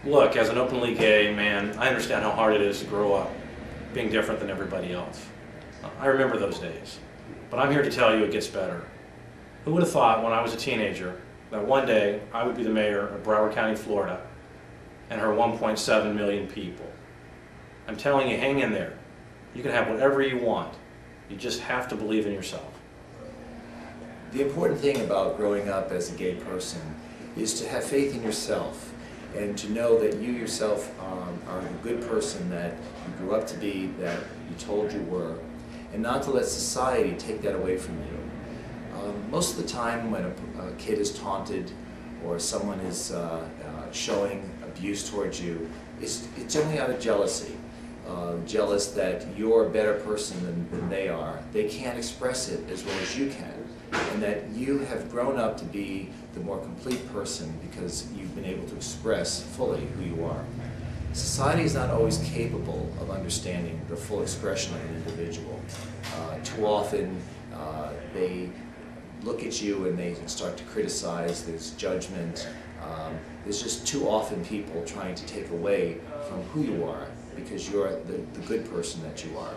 Look, as an openly gay man, I understand how hard it is to grow up being different than everybody else. I remember those days, but I'm here to tell you it gets better. Who would have thought when I was a teenager that one day I would be the mayor of Broward County, Florida, and her 1.7 million people? I'm telling you, hang in there. You can have whatever you want. You just have to believe in yourself. The important thing about growing up as a gay person is to have faith in yourself and to know that you yourself are the good person that you grew up to be, that you told you were, and not to let society take that away from you. Most of the time when a kid is taunted or someone is showing abuse towards you, it's generally out of jealousy. Jealous that you're a better person than they are. They can't express it as well as you can, and that you have grown up to be the more complete person because you've been able to express fully who you are. Society is not always capable of understanding the full expression of an individual. Too often they look at you and they start to criticize, there's judgment. There's just too often people trying to take away from who you are because you're the good person that you are.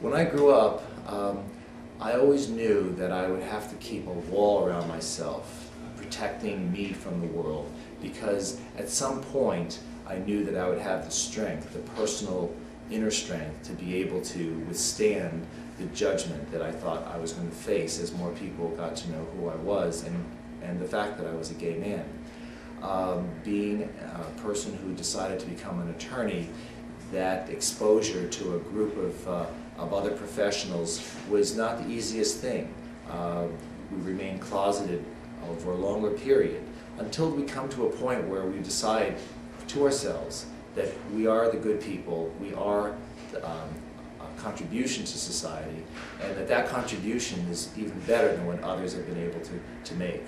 When I grew up, I always knew that I would have to keep a wall around myself, protecting me from the world, because at some point I knew that I would have the strength, the personal inner strength, to be able to withstand the judgment that I thought I was going to face as more people got to know who I was and the fact that I was a gay man. Being a person who decided to become an attorney, that exposure to a group of other professionals was not the easiest thing. We remained closeted over a longer period until we come to a point where we decide to ourselves that we are the good people, we are a contribution to society, and that contribution is even better than what others have been able to make.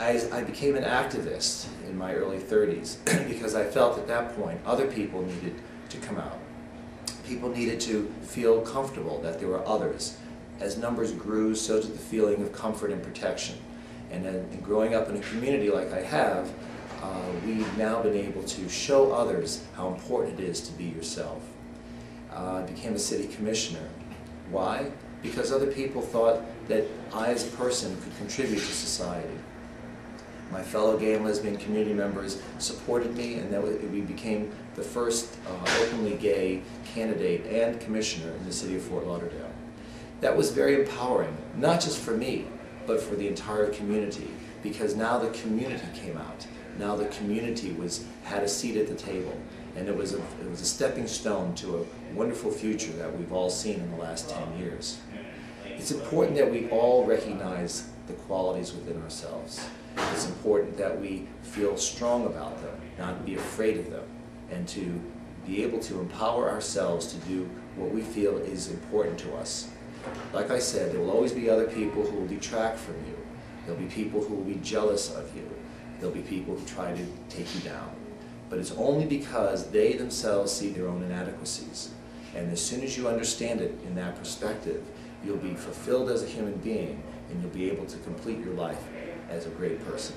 I became an activist in my early 30s because I felt at that point other people needed to come out. People needed to feel comfortable that there were others. As numbers grew, so did the feeling of comfort and protection. And in growing up in a community like I have, we've now been able to show others how important it is to be yourself. I became a city commissioner. Why? Because other people thought that I as a person could contribute to society. My fellow gay and lesbian community members supported me, and we became the first openly gay candidate and commissioner in the city of Fort Lauderdale. That was very empowering, not just for me, but for the entire community, because now the community came out. Now the community had a seat at the table, and it was a stepping stone to a wonderful future that we've all seen in the last 10 years. It's important that we all recognize the qualities within ourselves. It's important that we feel strong about them, not be afraid of them, and to be able to empower ourselves to do what we feel is important to us. Like I said, there will always be other people who will detract from you. There'll be people who will be jealous of you. There'll be people who try to take you down. But it's only because they themselves see their own inadequacies. And as soon as you understand it in that perspective, you'll be fulfilled as a human being, and you'll be able to complete your life as a great person.